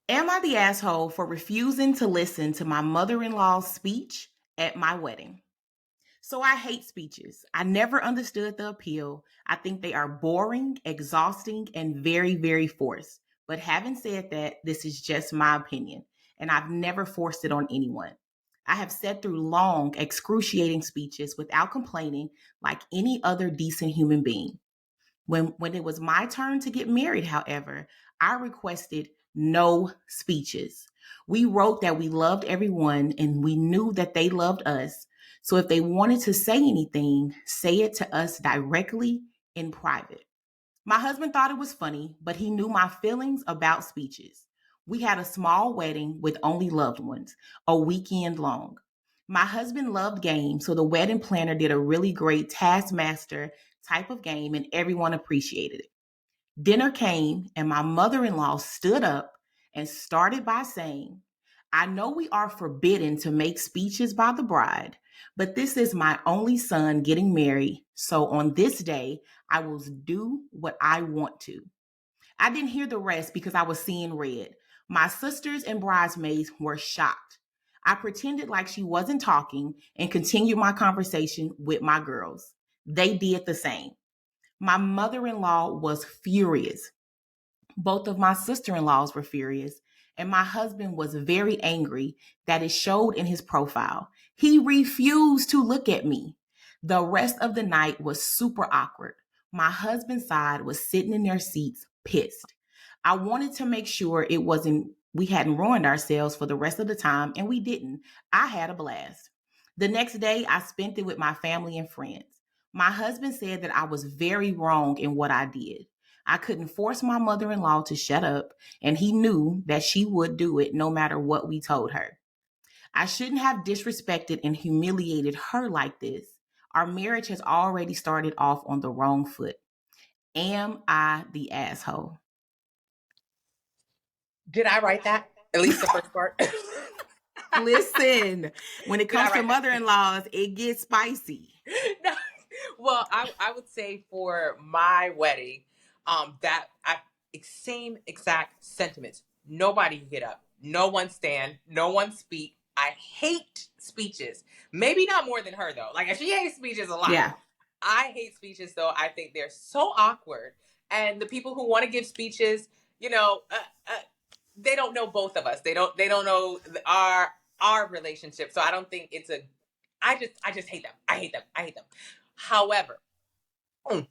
Am I the asshole for refusing to listen to my mother-in-law's speech at my wedding? So I hate speeches. I never understood the appeal. I think they are boring, exhausting, and very, very forced. But having said that, this is just my opinion, and I've never forced it on anyone. I have sat through long, excruciating speeches without complaining like any other decent human being. When it was my turn to get married, however, I requested no speeches. We wrote that we loved everyone and we knew that they loved us. So if they wanted to say anything, say it to us directly in private. My husband thought it was funny, but he knew my feelings about speeches. We had a small wedding with only loved ones, a weekend long. My husband loved games, so the wedding planner did a really great Taskmaster type of game, and everyone appreciated it. Dinner came, and my mother in law stood up and started by saying, I know we are forbidden to make speeches by the bride, but this is my only son getting married, so on this day, I will do what I want to. I didn't hear the rest because I was seeing red. My sisters and bridesmaids were shocked. I pretended like she wasn't talking and continued my conversation with my girls. They did the same. My mother in law was furious. Both of my sister in laws were furious, and my husband was very angry that it showed in his profile. He refused to look at me. The rest of the night was super awkward. My husband's side was sitting in their seats, pissed. I wanted to make sure we hadn't ruined ourselves for the rest of the time, and we didn't. I had a blast. The next day, I spent it with my family and friends. My husband said that I was very wrong in what I did. I couldn't force my mother in law to shut up, and he knew that she would do it no matter what we told her. I shouldn't have disrespected and humiliated her like this. Our marriage has already started off on the wrong foot. Am I the asshole? Did I write that? At least the first part. Listen, when it Did I comes to write that? mother in laws, it gets spicy. No. Well, I would say for my wedding, that I same exact sentiments. Nobody get up, no one stand, no one speak. I hate speeches. Maybe not more than her though. Like she hates speeches a lot. Yeah. I hate speeches though. I think they're so awkward, and the people who want to give speeches, you know, they don't know both of us. They don't know our relationship. So I don't think it's a. I just hate them. I hate them. I hate them. However, no,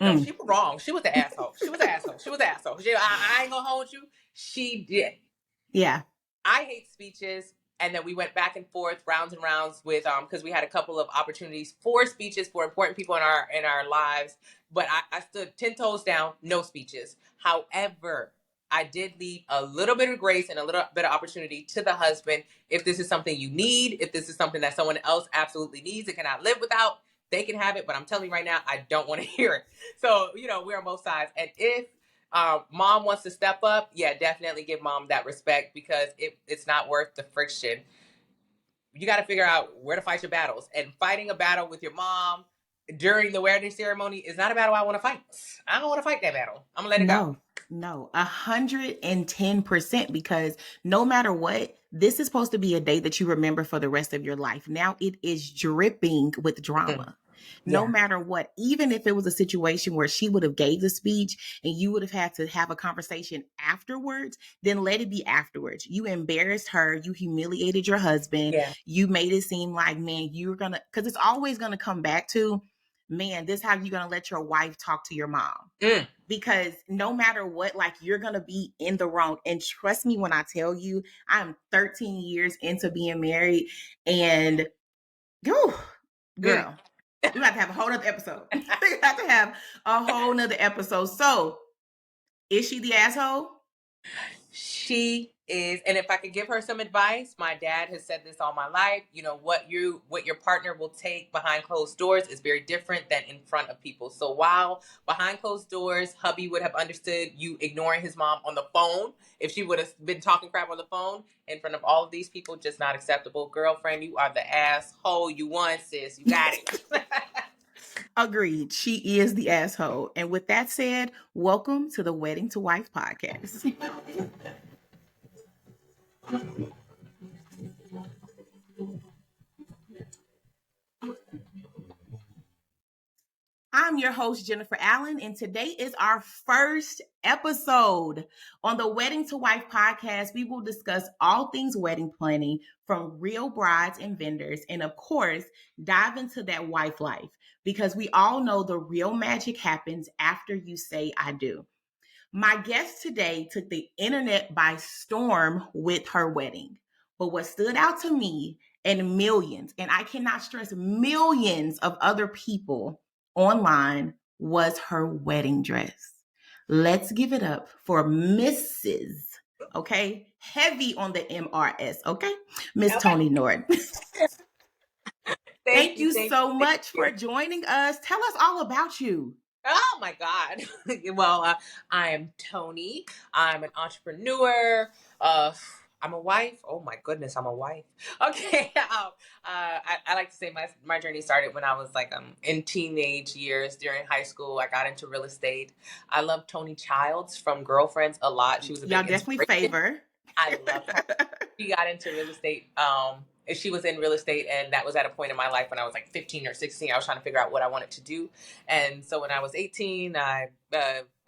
Mm. she was wrong. She was the asshole. She was the asshole. She was the asshole. I ain't gonna hold you. She did. Yeah. I hate speeches. And then we went back and forth, rounds and rounds with because we had a couple of opportunities for speeches for important people in our lives. But I stood 10 toes down, no speeches. However, I did leave a little bit of grace and a little bit of opportunity to the husband. If this is something you need, if this is something that someone else absolutely needs and cannot live without, they can have it. But I'm telling you right now, I don't want to hear it. So, we're on both sides. And if mom wants to step up, yeah, definitely give mom that respect because it's not worth the friction. You got to figure out where to fight your battles. And fighting a battle with your mom during the wedding ceremony is not a battle I want to fight. I don't want to fight that battle. I'm going to let it go. No, 110%, because no matter what, this is supposed to be a day that you remember for the rest of your life. Now it is dripping with drama. No matter what, even if it was a situation where she would have gave the speech and you would have had to have a conversation afterwards, then let it be afterwards. You embarrassed her. You humiliated your husband. Yeah. You made it seem like, man, because it's always going to come back to, man, this is how you're going to let your wife talk to your mom. Because no matter what, like you're going to be in the wrong. And trust me when I tell you, I'm 13 years into being married and girl, we have to have a whole nother episode. We have to have a whole nother episode. So is she the asshole? She is, and if I could give her some advice, my dad has said this all my life. What your partner will take behind closed doors is very different than in front of people. So while behind closed doors, hubby would have understood you ignoring his mom on the phone. If she would have been talking crap on the phone in front of all of these people, just not acceptable. Girlfriend, you are the asshole. You won, sis. You got it. Agreed. She is the asshole. And with that said, welcome to the Wedding to Wife podcast. I'm your host, Jennifer Allen, and today is our first episode on the Wedding to Wife podcast. We will discuss all things wedding planning from real brides and vendors, and of course, dive into that wife life because we all know the real magic happens after you say I do. My guest today took the internet by storm with her wedding. But what stood out to me and millions, and I cannot stress millions of other people online, was her wedding dress. Let's give it up for Mrs. Okay, heavy on the MRS. Okay, Miss Okay. Toni Norton. Thank Thank you. you Thank so you. Thank much for you. joining us. Tell us all about you. Oh my God. Well, I am Toni. I'm an entrepreneur. Uh, I'm a wife. Oh my goodness, I'm a wife. Okay. I like to say my journey started when I was like in teenage years during high school. I got into real estate. I love Toni Childs from Girlfriends a lot. She was a Y'all big definitely inspiration. favor. I love her. She got into real estate. She was in real estate, and that was at a point in my life when I was like 15 or 16. I was trying to figure out what I wanted to do, and so when I was 18, I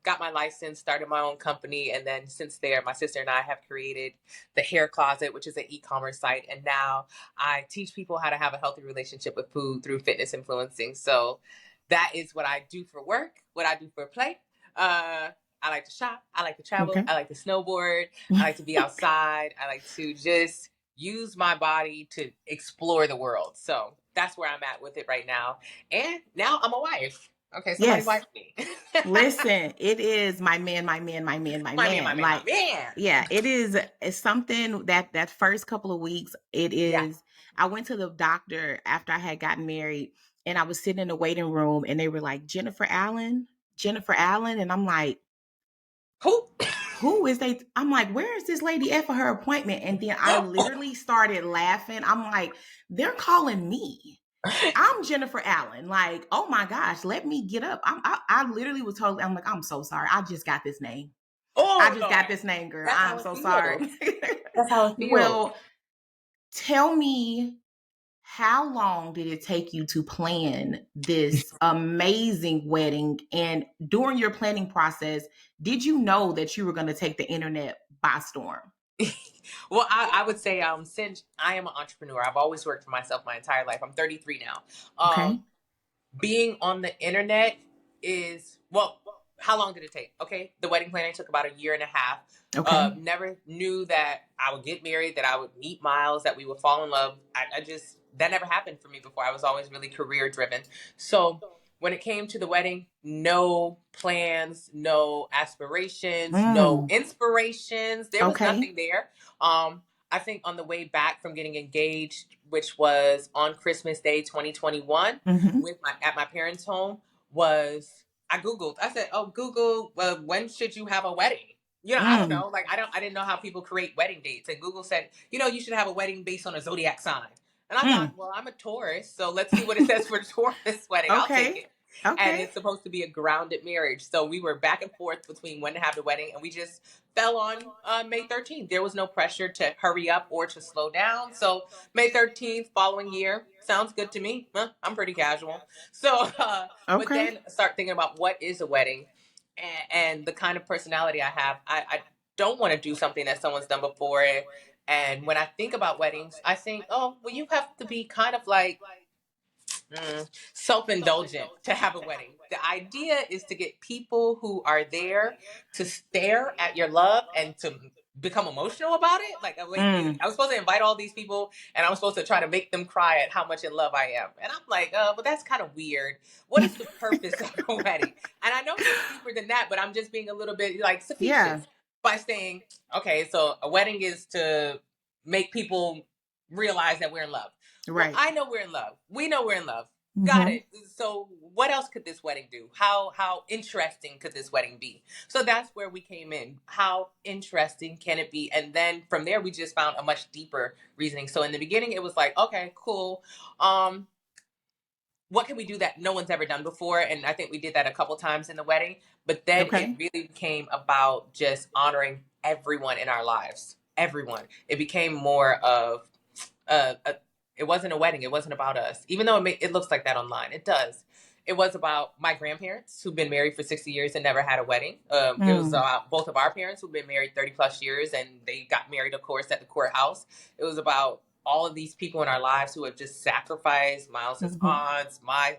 got my license, started my own company, and then since there, my sister and I have created the Hair Closet, which is an e-commerce site, and now I teach people how to have a healthy relationship with food through fitness influencing. So that is what I do for work, what I do for play. I like to shop. I like to travel. Okay. I like to snowboard. I like to be outside. I like to just use my body to explore the world. So that's where I'm at with it right now. And now I'm a wife. Okay, somebody Yes. wife me. Listen, it is my man, my man, my man, my My man, my man. man, my Like, man. yeah, it is. It's something that first couple of weeks. It Yeah. is. I went to the doctor after I had gotten married, and I was sitting in the waiting room, and they were like, Jennifer Allen, and I'm like, Who? who is they? I'm like, where is this lady at for her appointment? And then I literally started laughing. I'm like, they're calling me. I'm Jennifer Allen. Like, oh my gosh, let me get up. I literally was totally, I'm like, I'm so sorry. I just got this name. I Oh just got Lord. this name, girl. That's I'm how it so sorry. feels. That's how it feels. Well, tell me, how long did it take you to plan this amazing wedding? And during your planning process, did you know that you were going to take the internet by storm? Well, I would say since I am an entrepreneur, I've always worked for myself my entire life. I'm 33 now. Okay. Being on the internet is, well, how long did it take? Okay, the wedding planning took about a year and a half. Okay. Never knew that I would get married, that I would meet Miles, that we would fall in love. I just, that never happened for me before. I was always really career driven. So when it came to the wedding, no plans, no aspirations, no Mm, inspirations. There was okay. nothing there. I think on the way back from getting engaged, which was on Christmas Day 2021, Mm-hmm. with my at my parents' home, was I Googled. I said, "Oh, Google, when should you have a wedding?" I don't Mm, know. Like I didn't know how people create wedding dates, and Google said, you should have a wedding based on a zodiac sign. And I thought, mm. well, I'm a Taurus, so let's see what it says for Taurus wedding. I'll take Okay. it. And Okay. it's supposed to be a grounded marriage. So we were back and forth between when to have the wedding, and we just fell on May 13th. There was no pressure to hurry up or to slow down. So May 13th, following year, sounds good to me. Huh, I'm pretty casual. So, but Okay. then start thinking about what is a wedding, and the kind of personality I have. I don't want to do something that someone's done before. And when I think about weddings, I think, oh, well, you have to be kind of like self-indulgent to have a wedding. The idea is to get people who are there to stare at your love and to become emotional about it. Like, wait, Mm. I was supposed to invite all these people, and I was supposed to try to make them cry at how much in love I am. And I'm like, but that's kind of weird. What is the purpose of a wedding? And I know it's deeper than that, but I'm just being a little bit like Yeah. facetious by saying, okay, so a wedding is to make people realize that we're in love. Well, Right. I know we're in love. We know we're in love. Got Mm-hmm. it. So what else could this wedding do? How interesting could this wedding be? So that's where we came in. How interesting can it be? And then from there we just found a much deeper reasoning. So in the beginning it was like, okay, cool. Um what can we do that no one's ever done before? And I think we did that a couple times in the wedding. But then it Okay. really became about just honoring everyone in our lives. everyone. It became more of it wasn't a wedding. It wasn't about us, even though it looks like that online. It does. It was about my grandparents who've been married for 60 years and never had a wedding. It was about both of our parents who've been married 30 plus years, and they got married, of course, at the courthouse. It was about all of these people in our lives who have just sacrificed. Miles's aunts, my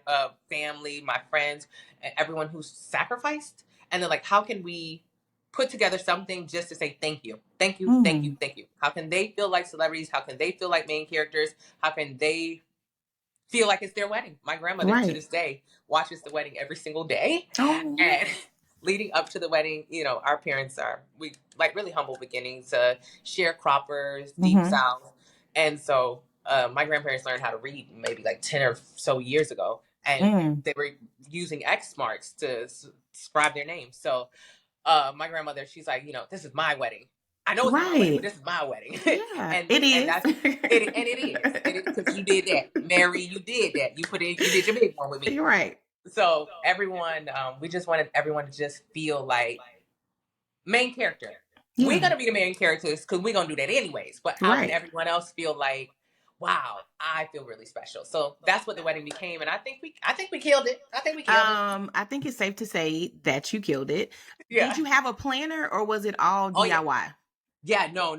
family, my friends, and everyone who's sacrificed. And they're like, how can we put together something just to say thank you, thank you, thank you, thank you? How can they feel like celebrities? How can they feel like main characters? How can they feel like it's their wedding? My grandmother to this day watches the wedding every single day. And leading up to the wedding, you know, our parents we like really humble beginnings, sharecroppers, deep south. And so my grandparents learned how to read maybe like 10 or so years ago, and they were using X marks to describe their names. So my grandmother, she's like, you know, this is my wedding. I know it's not my wedding, but this is my wedding. Yeah, and it is. That's it, and it is because you did that, Mary. You did that. You did your big one with me. You're right. So everyone, we just wanted everyone to just feel like main character. Yeah. We're gonna be the main characters because we're gonna do that anyways. But how can everyone else feel like, wow, I feel really special? So that's what the wedding became, and I think we killed it. I think we killed it. I think it's safe to say that you killed it. Yeah. Did you have a planner or was it all DIY? Yeah, no.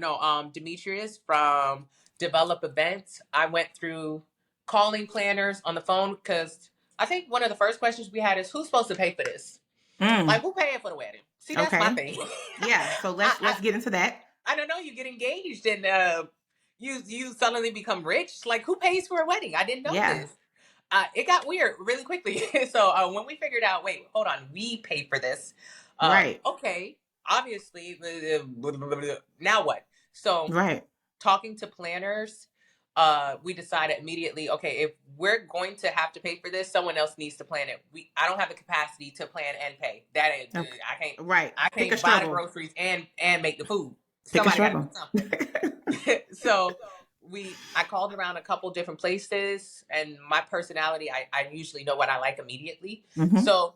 Demetrius from Develop Events. I went through calling planners on the phone because I think one of the first questions we had is, who's supposed to pay for this? Like, who paying for the wedding? See, that's my thing. Yeah, so let's get into that. I don't know. You get engaged and you suddenly become rich. Like, who pays for a wedding? I didn't know this. It got weird really quickly. So when we figured out, wait, hold on, we pay for this. Okay, obviously, now what? So talking to planners, we decided immediately, okay, if we're going to have to pay for this, someone else needs to plan it. I don't have the capacity to plan and pay. That ain't I can't. I can't buy the groceries and make the food. Somebody got to do something. So I called around a couple different places, and my personality, I usually know what I like immediately. So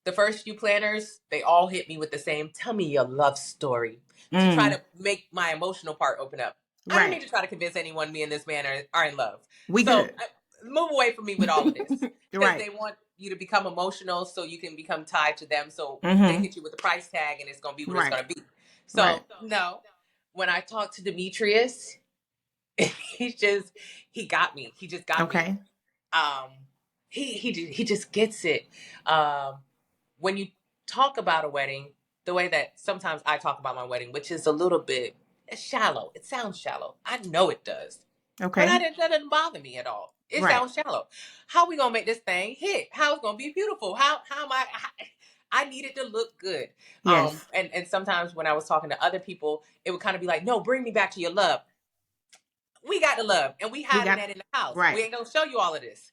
the first few planners, they all hit me with the same, tell me your love story, to try to make my emotional part open up. I don't need to try to convince anyone me and this man are in love. Move away from me with all of this. Because they want you to become emotional so you can become tied to them. So they hit you with the price tag and it's going to be what it's going to be. So no, when I talked to Demetrius, he got me. He just got me. He just gets it. When you talk about a wedding, the way that sometimes I talk about my wedding, which is a little bit shallow. It sounds shallow. I know it does. Okay. But that doesn't bother me at all. It sounds shallow. How are we going to make this thing hit? How it's going to be beautiful? How am I need it to look good. Yes. And sometimes when I was talking to other people, it would kind of be like, no, bring me back to your love. We got the love and we hiding that in the house. We ain't going to show you all of this.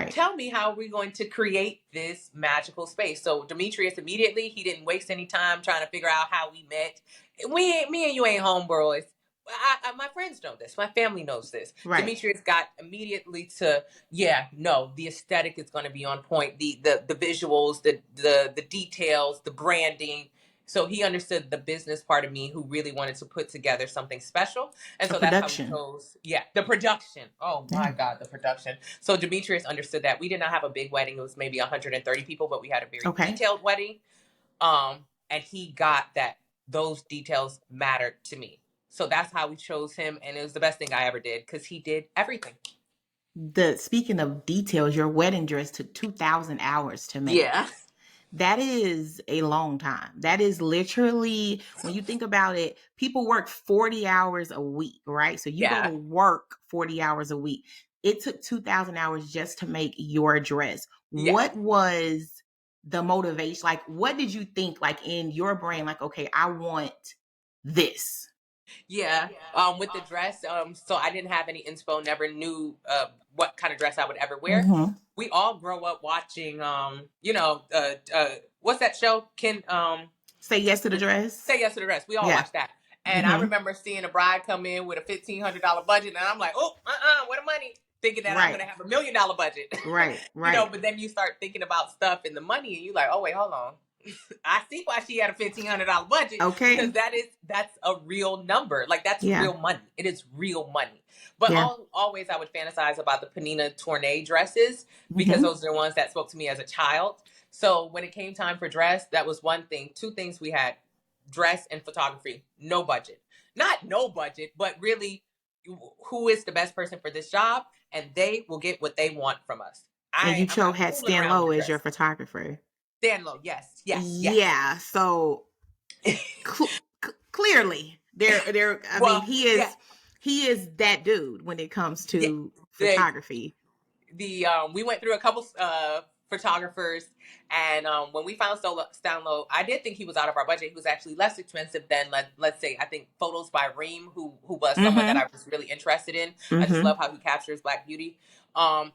Tell me how we're going to create this magical space. So Demetrius immediately, he didn't waste any time trying to figure out how we met. Me and you ain't homeboys. My friends know this. My family knows this. Demetrius got immediately to, the aesthetic is going to be on point. The visuals, the details, the branding. So he understood the business part of me who really wanted to put together something special. And so that's how we chose. Yeah, the production. Oh my God, the production. So Demetrius understood that. We did not have a big wedding. It was maybe 130 people, but we had a very detailed wedding. And he got that those details mattered to me. So that's how we chose him. And it was the best thing I ever did because he did everything. Speaking of details, your wedding dress took 2,000 hours to make. Yeah. That is a long time. That is literally, when you think about it, people work 40 hours a week, right? So you go to work 40 hours a week. It took 2,000 hours just to make your dress. Yeah. What was the motivation? Like, what did you think, like, in your brain? Like, okay, I want this. Yeah. With the dress, so I didn't have any inspo, never knew what kind of dress I would ever wear. Mm-hmm. We all grow up watching, what's that show? Say Yes to the Dress? Say Yes to the Dress. We all watch that. And I remember seeing a bride come in with a $1,500 budget, and I'm like, where the money? Thinking that I'm going to have $1 million budget. Right. But then you start thinking about stuff and the money, and you're like, oh, wait, hold on. I see why she had a $1,500 budget, because Okay. that's a real number. Like, that's Yeah. real money. It is real money. But Yeah. always I would fantasize about the Panina Tournay dresses, because Mm-hmm. those are the ones that spoke to me as a child. So when it came time for dress, that was one thing. Two things we had: dress and photography. No budget. Not no budget, but really, who is the best person for this job, and they will get what they want from us. And you I'm not had fooling Stan around with Lowe the as your dress. photographer. Stand low. Yes, yes, yes. Yeah. So clearly, I mean, Well, yeah, he is that dude when it comes yeah. to The photography. we went through a couple photographers, and when we found Stanlow, I did think he was out of our budget. He was actually less expensive than, let's say, I think Photos by Reem, who was someone that Mm-hmm. I was really interested in. I just Mm-hmm. love how he captures Black beauty.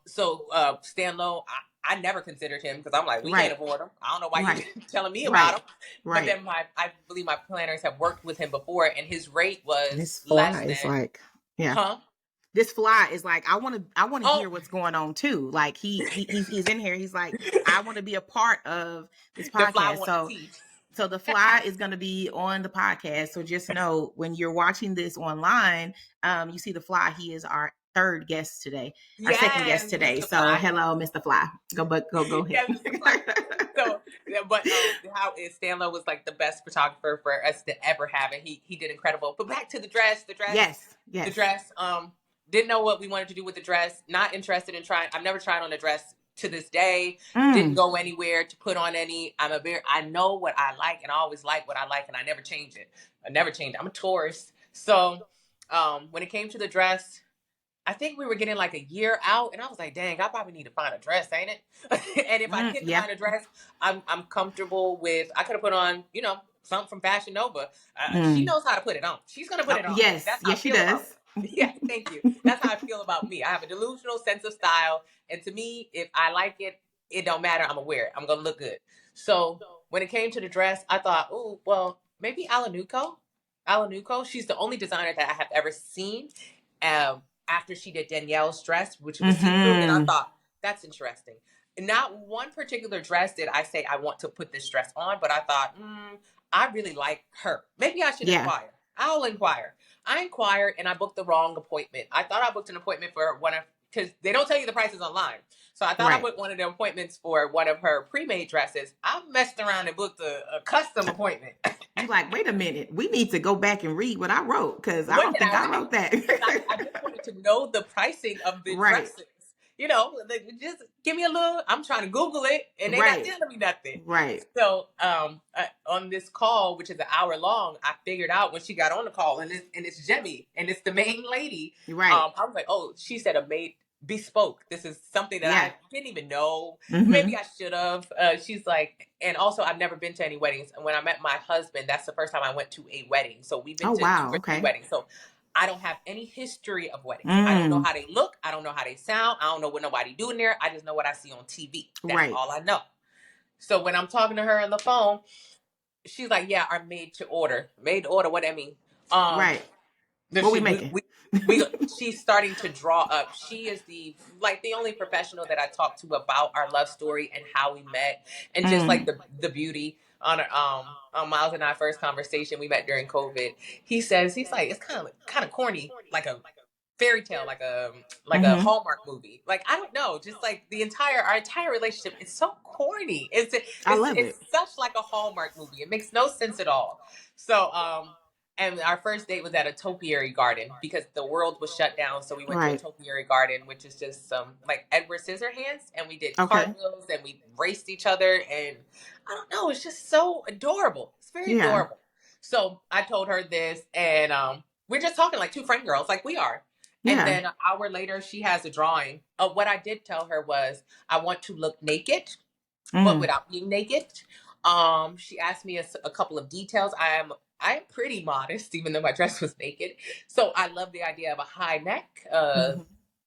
So Stanlow, I never considered him, because I'm like, we can't Right. afford him. I don't know why you Right. telling me about Right. him. But Right. then I believe my planners have worked with him before, and his rate was This less fly is than, like, yeah. huh? This fly is like, I want to Oh, hear what's going on too. Like he's in here. He's like, I want to be a part of this the fly podcast. want to teach. So the fly is going to be on the podcast. So just know, when you're watching this online, you see the fly. He is our third guest today, our second Yes, guest today. Mr. So Fly. hello, Mr. Fly. Go ahead. Yes, Mr. Fly. So, yeah, but how is Stanlow was like the best photographer for us to ever have, and he did incredible. But back to Yes. the Yes. dress. Didn't know what we wanted to do with the dress. Not interested in trying. I've never tried on a dress to this day. Didn't Mm. go anywhere to put on any. I know what I like, and I always like what I like, and I never change it. I never change it. I'm a tourist. So, when it came to the dress, I think we were getting like a year out, and I was like, dang, I probably need to find a dress, ain't it? And if I couldn't Yeah. find a dress, I'm comfortable with, I could have put on, something from Fashion Nova. She Mm. knows how to put it on. She's going to put Oh, it on. yes. That's how I Yes, she feel about does. me. Yeah, thank you. That's how I feel about me. I have a delusional sense of style. And to me, if I like it, it don't matter. I'm going to wear it. I'm going to look good. So when it came to the dress, I thought, oh, well, maybe Alanuco. Alanuco, she's the only designer that I have ever seen. Um, After she did Danielle's dress, which was see-through, and I Mm-hmm. thought, that's interesting. Not one particular dress did I say I want to put this dress on, but I thought, I really like her. Maybe I should Yeah. inquire. I'll inquire. I inquired, and I booked the wrong appointment. I thought I booked an appointment for one of, because they don't tell you the prices online. So I thought I Right. booked one of the appointments for one of her pre-made dresses. I messed around and booked a custom appointment. You like, wait a minute. We need to go back and read what I wrote, because I What don't did think I I write? wrote that. Because I just wanted to know the pricing of the Right. dresses. Just give me a little. I'm trying to Google it, and they not Right. telling me nothing. Right. So, on this call, which is an hour long, I figured out when she got on the call, and it's Jemmy, and it's the main lady. Right. I was like, oh, she said a made bespoke. This is something that Yeah. I didn't even know. Mm-hmm. Maybe I should have. She's like, and also I've never been to any weddings. And when I met my husband, that's the first time I went to a wedding. So we've been Oh, to two wow. or three Okay. weddings. So I don't have any history of weddings. I don't know Mm. how they look. I don't know how they sound. I don't know what nobody doing there. I just know what I see on TV. That's Right. all I know. So when I'm talking to her on the phone, she's like, "Yeah, our made to order. Made to order. What that mean?" Right. What we making? She's starting to draw up. She is the only professional that I talked to about our love story and how we met, and just like Mm. the beauty on Miles and I first conversation we met during COVID. He's like, it's kind of corny, like a fairy tale, like a Mm-hmm. Hallmark movie. Like, I don't know, just like our entire relationship is so corny. I love It's it. such like a Hallmark movie. It makes no sense at all. So and our first date was at a topiary garden because the world was shut down. So we went to a Right. topiary garden, which is just some like Edward Scissorhands, and we did Okay. cartwheels and we raced each other, and I don't know, it's just so adorable. It's very Yeah. adorable. So I told her this, and we're just talking like two friend girls, like we are. And Yeah. then an hour later, she has a drawing. What I did tell her was, I want to look naked, but Mm. without being naked. She asked me a couple of details. I am pretty modest, even though my dress was naked. So I love the idea of a high neck. Mm-hmm.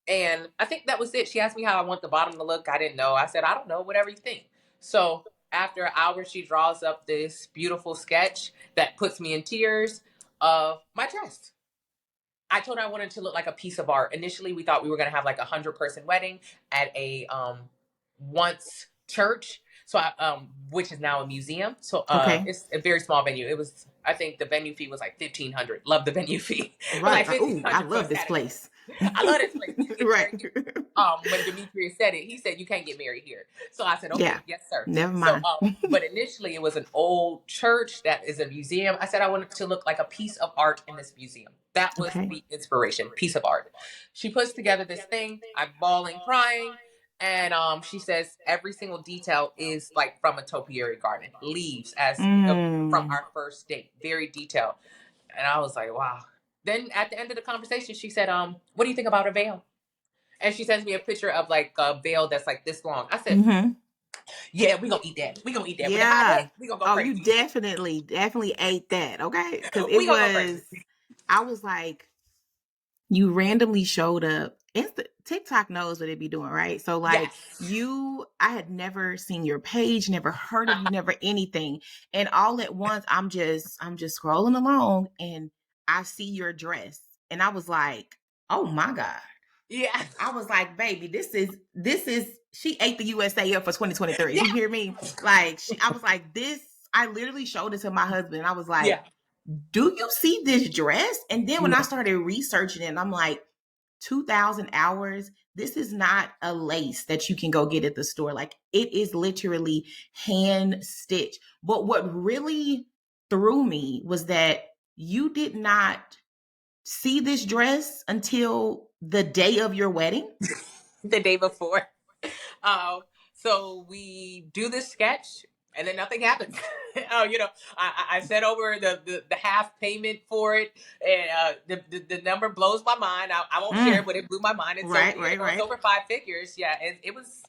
And I think that was it. She asked me how I want the bottom to look. I didn't know. I said, I don't know, whatever you think. So after an hour, she draws up this beautiful sketch that puts me in tears of my dress. I told her I wanted to look like a piece of art. Initially, we thought we were going to have like 100-person wedding at a once church. So which is now a museum. So Okay. it's a very small venue. It was, I think the venue fee was like 1,500. Love the venue fee, but Right. like fifteen Oh, I hundred for a love this Saturday. place. I love this place. You can get Right. married here. When Demetrius said it, he said you can't get married here. So I said, Yeah. okay, yes, sir. Never So, mind. but initially it was an old church that is a museum. I said I wanted to look like a piece of art in this museum. That was Okay. the inspiration, piece of art. She puts together this thing. I'm bawling, crying. And she says every single detail is like from a topiary garden, leaves as from Mm. our first date, very detailed. And I was like, wow. Then at the end of the conversation, she said, what do you think about a veil? And she sends me a picture of like a veil that's like this long. I said, Mm-hmm. yeah, we gonna eat that. We gonna eat that. With the high Yeah. neck, we gonna go Oh, you crazy. definitely ate that. Okay. Because it We gonna go was, crazy. I was like, you randomly showed up. TikTok knows what it be doing, right? So like Yes. I had never seen your page, never heard of you, never anything. And all at once I'm just scrolling along and I see your dress. And I was like, oh my God. Yeah. I was like, baby, this is she ate the USA up for 2023. Yeah. You hear me? Like I was like, this, I literally showed it to my husband. I was like, Yeah. do you see this dress? And then when I Yeah. started researching it, I'm like, 2,000 hours. This is not a lace that you can go get at the store. Like it is literally hand stitched. But what really threw me was that you did not see this dress until the day of your wedding. The day before. Um, so we do this sketch, and then nothing happens. I sent over the half payment for it, and the number blows my mind. I won't share Mm, it, but it blew my mind. And so right, right, it's right. over five figures. Yeah, it was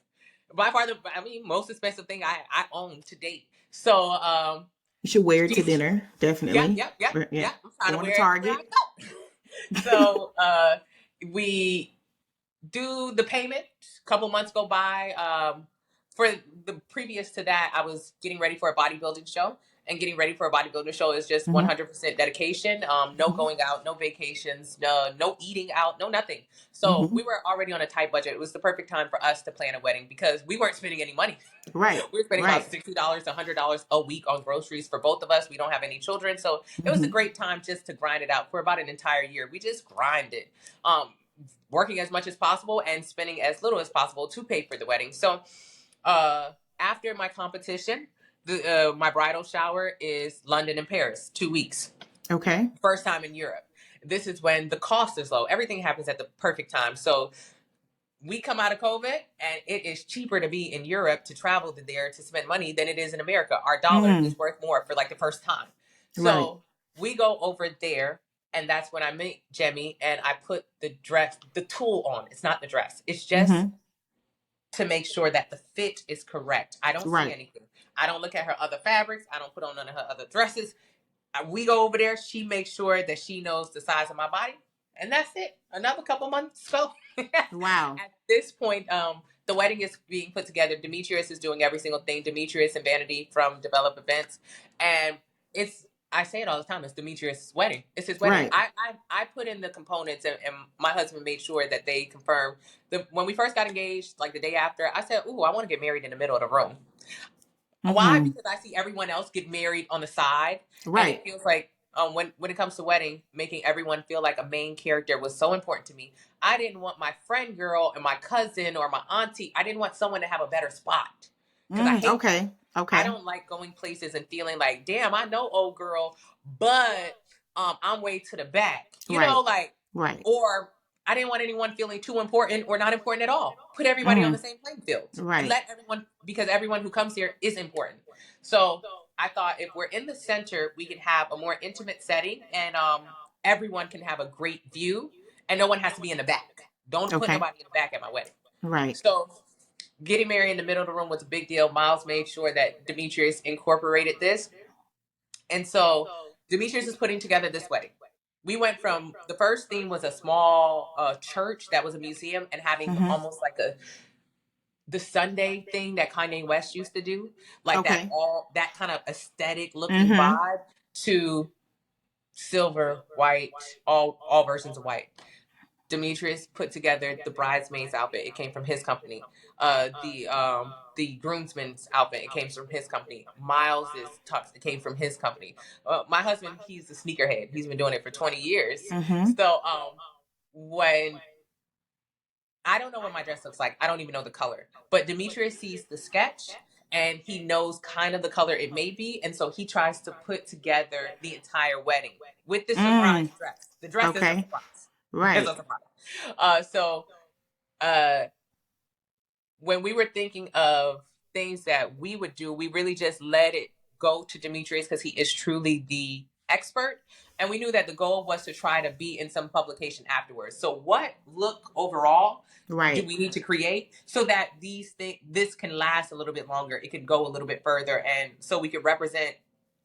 by far the most expensive thing I own to date. So You should wear it to she's dinner, yep, definitely. yep, yep, Yeah. yep. I'm trying to Going to wear it everywhere Target. I go. So we do the payment. A couple months go by. For the previous to that, I was getting ready for a bodybuilding show, and getting ready for a bodybuilding show is just Mm-hmm, 100% dedication. No mm-hmm, going out, no vacations, no eating out, no nothing. So mm-hmm. we were already on a tight budget. It was the perfect time for us to plan a wedding because we weren't spending any money. Right, We were spending about right. $60 to $100 a week on groceries for both of us. We don't have any children, so it was a Mm-hmm. great time just to grind it out for about an entire year. We just grinded. Um, Working as much as possible and spending as little as possible to pay for the wedding. So after my competition, my bridal shower is London and Paris, 2 weeks. Okay. First time in Europe. This is when the cost is low. Everything happens at the perfect time. So we come out of COVID and it is cheaper to be in Europe to travel to there to spend money than it is in America. Our dollar Mm, is worth more for like the first time. right. So we go over there, and that's when I meet Jemmy and I put the dress, the tulle on. It's not the dress. It's just Mm-hmm. to make sure that the fit is correct. I don't see Right. anything. I don't look at her other fabrics. I don't put on none of her other dresses. We go over there. She makes sure that she knows the size of my body, and that's it. Another couple months go. Wow. At this point, the wedding is being put together. Demetrius is doing every single thing. Demetrius and Vanity from Develop Events, and it's. I say it all the time. It's Demetrius' wedding. It's his wedding. Right. I put in the components, and my husband made sure that they confirmed. When we first got engaged, like the day after, I said, "Ooh, I want to get married in the middle of the room." Why? Mm-hmm. Because I see everyone else get married on the side, and Right. it feels like when it comes to wedding, making everyone feel like a main character was so important to me. I didn't want my friend girl and my cousin or my auntie. I didn't want someone to have a better spot because I Mm, hate that. okay. I Okay. don't like going places and feeling like, damn, I know old girl, but I'm way to the back. Right. Like, Right. or I didn't want anyone feeling too important or not important at all. Put everybody on the Mm, same playing field and right. let everyone, because everyone who comes here is important. So I thought if we're in the center, we can have a more intimate setting, and everyone can have a great view, and no one has to be in the back. Don't put Okay. nobody in the back at my wedding. Right. So getting married in the middle of the room was a big deal. Miles made sure that Demetrius incorporated this. And so Demetrius is putting together this wedding. We went from the first theme was a small church that was a museum, and having Mm-hmm. almost like the Sunday thing that Kanye West used to do, like Okay. that kind of aesthetic looking Mm-hmm. vibe, to silver, white, all versions of white. Demetrius put together the bridesmaid's outfit. It came from his company. The groomsman's outfit. It came from his company. Miles's tux. It came from his company. My husband, he's a sneakerhead. He's been doing it for 20 years. Mm-hmm. So when I don't know what my dress looks like. I don't even know the color. But Demetrius sees the sketch and he knows kind of the color it may be. And so he tries to put together the entire wedding with the surprise Mm. dress. The dress is a Okay. surprise. It's Right. a surprise. So uh, when we were thinking of things that we would do, we really just let it go to Demetrius because he is truly the expert. And we knew that the goal was to try to be in some publication afterwards. So what look overall do Right. we need to create so that this can last a little bit longer? It could go a little bit further, and so we could represent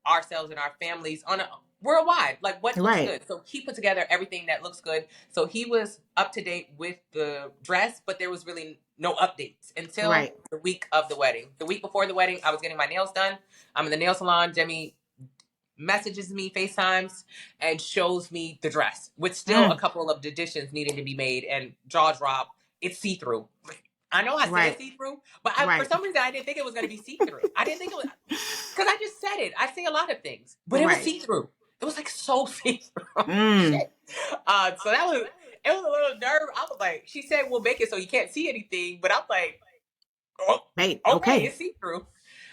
ourselves and our families on a worldwide, like what looks Right. good. So he put together everything that looks good. So he was up to date with the dress, but there was really no updates until Right. the week of the wedding. The week before the wedding, I was getting my nails done. I'm in the nail salon. Demi messages me, FaceTimes, and shows me the dress with still a Mm. couple of additions needing to be made, and jaw drop. It's see through. I know I said Right. see through, but for Right. some reason I didn't think it was going to be see through. I didn't think it was because I just said it. I say a lot of things, but it was Right. see through. It was like so see through. Mm. Shit. So it was a little nerve. I was like, she said we'll make it so you can't see anything, but I'm like, oh, Right. okay, Okay. it's see through.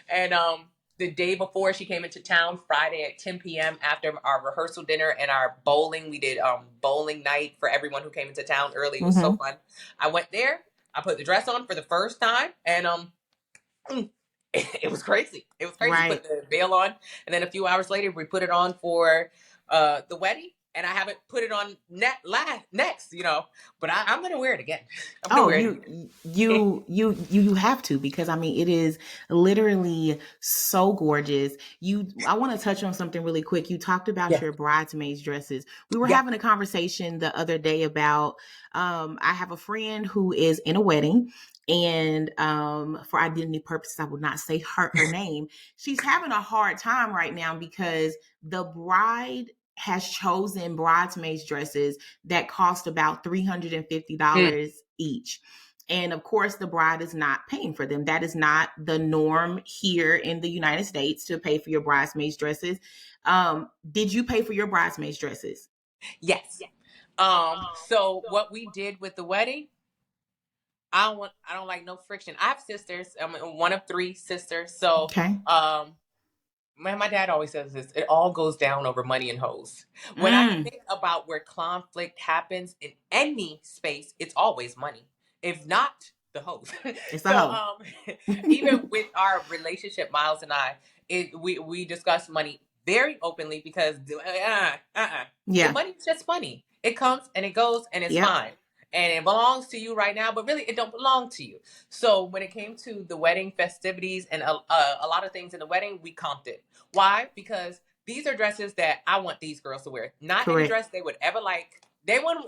And the day before she came into town, Friday at 10 p.m. after our rehearsal dinner and our bowling, we did bowling night for everyone who came into town early. It was so Mm-hmm. fun. I went there. I put the dress on for the first time, and it was crazy. It was crazy. Right. Put the veil on, and then a few hours later, we put it on for the wedding. And I haven't put it on next, but I'm gonna wear it again. I'm gonna Oh, wear it you again. you have to, because I mean it is literally so gorgeous. I want to touch on something really quick. You talked about Yeah, your bridesmaids dresses. We were yeah. having a conversation the other day about I have a friend who is in a wedding, and for identity purposes I will not say her name. She's having a hard time right now because the bride has chosen bridesmaids dresses that cost about Mm, $350 each. And of course, the bride is not paying for them. That is not the norm here in the United States to pay for your bridesmaids dresses. Did you pay for your bridesmaids dresses? yes. So what we did with the wedding, I don't like no friction. I have sisters. I'm one of three sisters. So Okay. my dad always says this, it all goes down over money and hoes. When I Mm, think about where conflict happens in any space, it's always money. If not, the hoes. it's a So hoe. even with our relationship, Miles and I, we discuss money very openly because Yeah. money is just money. It comes and it goes and it's Yep. fine. And it belongs to you right now, but really it don't belong to you. So when it came to the wedding festivities and a lot of things in the wedding, we comped it. Why? Because these are dresses that I want these girls to wear. Not any Correct. dress they would ever like. They want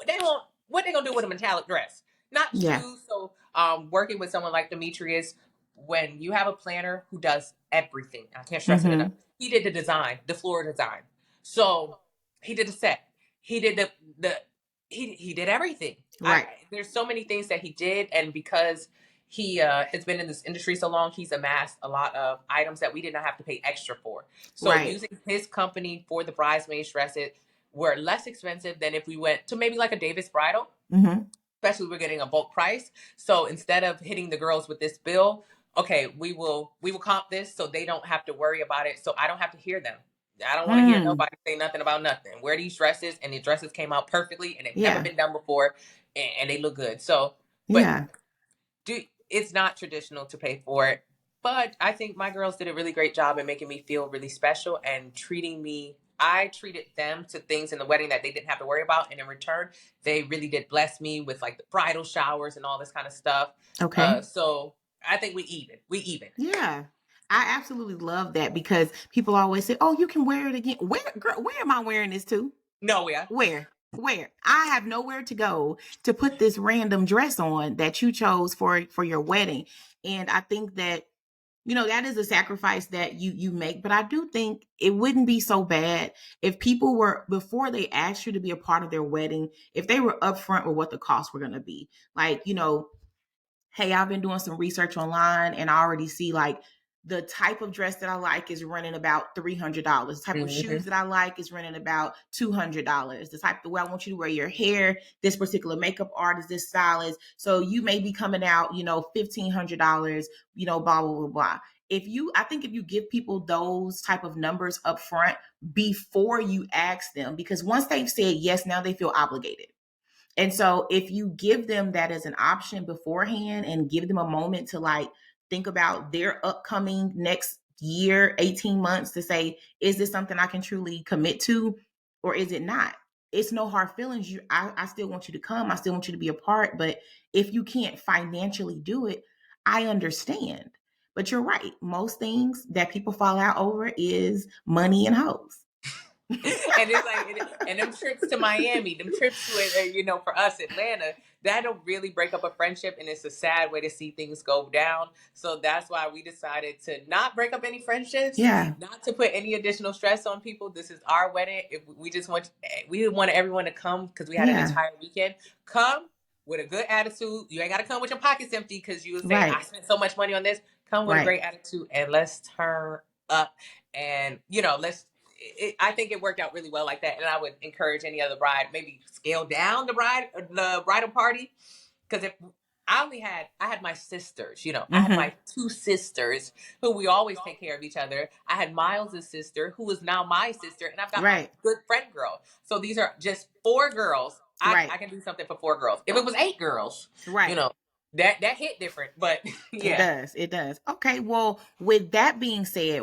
what they gonna do with a metallic dress. Not Yeah. shoes. So working with someone like Demetrius, when you have a planner who does everything, I can't stress it enough. Mm-hmm. He did the design, the floor design. So he did the set. He did the he did everything. Right. There's so many things that he did, and because he has been in this industry so long, he's amassed a lot of items that we did not have to pay extra for. So Right. using his company for the bridesmaids dresses were less expensive than if we went to maybe like a Davis Bridal, Mm-hmm. especially we're getting a bulk price. So instead of hitting the girls with this bill, okay, we will comp this so they don't have to worry about it. So I don't have to hear them. I don't want to hear Mm. nobody say nothing about nothing. Wear these dresses, and the dresses came out perfectly, and they've never Yeah. been done before, and they look good. So, but Yeah. it's not traditional to pay for it. But I think my girls did a really great job in making me feel really special and treating me. I treated them to things in the wedding that they didn't have to worry about, and in return, they really did bless me with like the bridal showers and all this kind of stuff. Okay. So I think we even. We even. Yeah. I absolutely love that because people always say, "Oh, you can wear it again." Where, girl, where am I wearing this to? No, yeah. Where? Where? I have nowhere to go to put this random dress on that you chose for your wedding. And I think that You know, that is a sacrifice that you make, but I do think it wouldn't be so bad if people were, before they asked you to be a part of their wedding, if they were upfront with what the costs were going to be. Like, you know, hey, I've been doing some research online and I already see like the type of dress that I like is running about $300. The type of shoes Mm-hmm. that I like is running about $200. The type, the way I want you to wear your hair, this particular makeup artist, this stylist. So you may be coming out, you know, $1,500, you know, blah, blah, blah, blah. If you, I think if you give people those type of numbers up front before you ask them, because once they've said yes, now they feel obligated. And so if you give them that as an option beforehand and give them a moment to like think about their upcoming next year, 18 months to say, is this something I can truly commit to or is it not? It's no hard feelings. I still want you to come. I still want you to be a part. But if you can't financially do it, I understand. But you're right. Most things that people fall out over is money and hoes. And it's like, and them trips to Miami, them trips to you know, for us, Atlanta, that'll really break up a friendship, and it's a sad way to see things go down. So that's why we decided to not break up any friendships, Yeah. not to put any additional stress on people. This is our wedding. If we just want, we wanted everyone to come because we had an Yeah. entire weekend. Come with a good attitude. You ain't got to come with your pockets empty because you were saying, I Right. spent so much money on this. Come with a Right. great attitude and let's turn up, and you know, I think it worked out really well like that, and I would encourage any other bride maybe scale down the bridal party, because if I had my sisters, you know, I had Mm-hmm. my two sisters who we always take care of each other. I had Miles's sister who is now my sister, and I've got my Right. good friend girl. So these are just four girls. Right. I can do something for four girls. If it was eight girls, you Right. know, that hit different. But It yeah. does. It does. Okay. Well, with that being said,